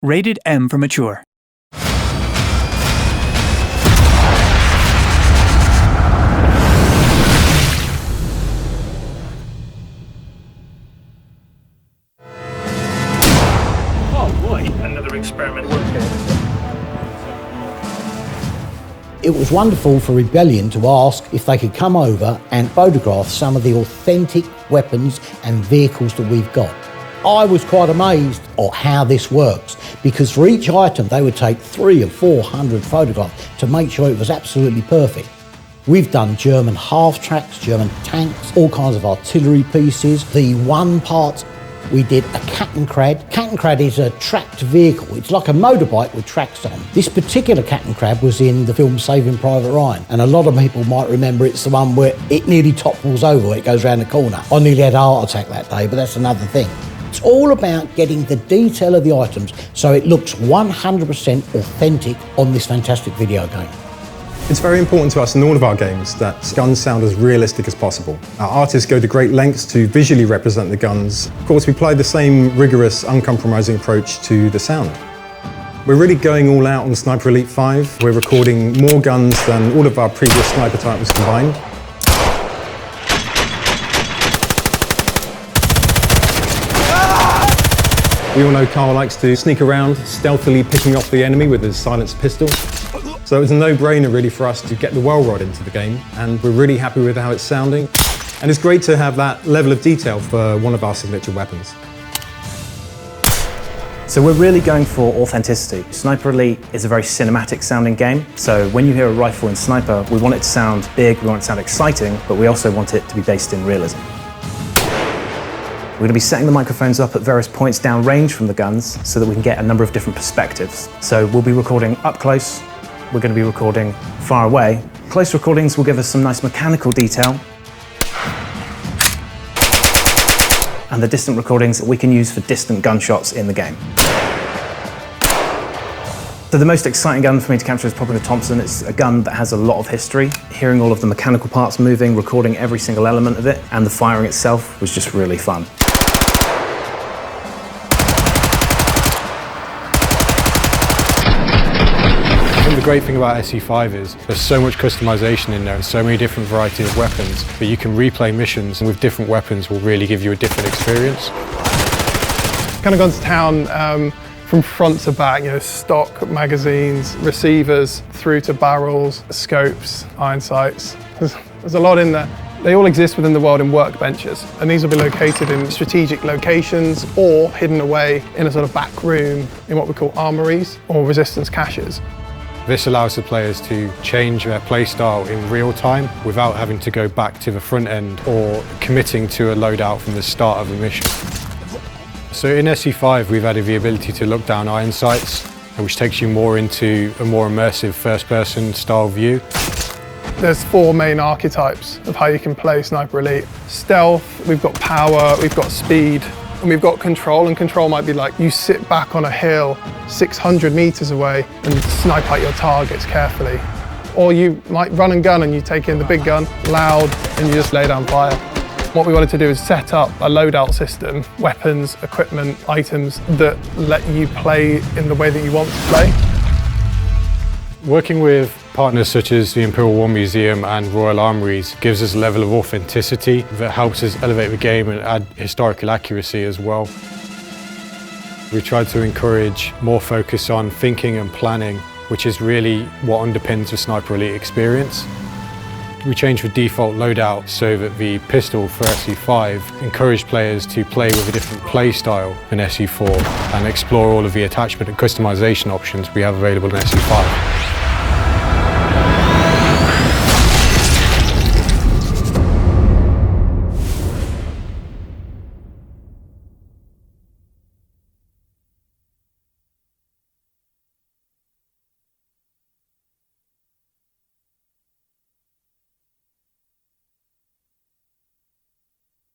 Rated M for mature. Oh boy, another experiment. It was wonderful for Rebellion to ask if they could come over and photograph some of the authentic weapons and vehicles that we've got. I was quite amazed at how this works, because for each item they would take 300 or 400 photographs to make sure it was absolutely perfect. We've done German half-tracks, German tanks, all kinds of artillery pieces. The one part we did a Kattencrad. Kattencrad is a tracked vehicle. It's like a motorbike with tracks on. This particular Kattencrad was in the film Saving Private Ryan, and a lot of people might remember it's the one where it nearly topples over when it goes around the corner. I nearly had a heart attack that day, but that's another thing. It's all about getting the detail of the items so it looks 100% authentic on this fantastic video game. It's very important to us in all of our games that guns sound as realistic as possible. Our artists go to great lengths to visually represent the guns. Of course, we apply the same rigorous, uncompromising approach to the sound. We're really going all out on Sniper Elite 5. We're recording more guns than all of our previous sniper titles combined. We all know Karl likes to sneak around, stealthily picking off the enemy with his silenced pistol. So it was a no-brainer really for us to get the well rod into the game, and we're really happy with how it's sounding. And it's great to have that level of detail for one of our signature weapons. So we're really going for authenticity. Sniper Elite is a very cinematic sounding game. So when you hear a rifle in Sniper, we want it to sound big, we want it to sound exciting, but we also want it to be based in realism. We're going to be setting the microphones up at various points downrange from the guns so that we can get a number of different perspectives. So we'll be recording up close, we're going to be recording far away. Close recordings will give us some nice mechanical detail. And the distant recordings that we can use for distant gunshots in the game. So the most exciting gun for me to capture is probably the Thompson. It's a gun that has a lot of history. Hearing all of the mechanical parts moving, recording every single element of it, and the firing itself was just really fun. The great thing about SE5 is there's so much customization in there and so many different varieties of weapons, but you can replay missions and with different weapons will really give you a different experience. Kind of gone to town from front to back, you know, stock, magazines, receivers, through to barrels, scopes, iron sights. There's a lot in there. They all exist within the world in workbenches, and these will be located in strategic locations or hidden away in a sort of back room in what we call armories or resistance caches. This allows the players to change their playstyle in real time without having to go back to the front end or committing to a loadout from the start of a mission. So in SE5 we've added the ability to look down iron sights, which takes you more into a more immersive first-person style view. There's 4 main archetypes of how you can play Sniper Elite. Stealth, we've got power, we've got speed, and we've got control, and control might be like you sit back on a hill 600 meters away and snipe out your targets carefully. Or you might run and gun and you take in the big gun, loud, and you just lay down fire. What we wanted to do is set up a loadout system, weapons, equipment, items that let you play in the way that you want to play. Working with partners such as the Imperial War Museum and Royal Armouries gives us a level of authenticity that helps us elevate the game and add historical accuracy as well. We tried to encourage more focus on thinking and planning, which is really what underpins the Sniper Elite experience. We changed the default loadout so that the pistol for SE5 encouraged players to play with a different play style than SE4 and explore all of the attachment and customization options we have available in SE5.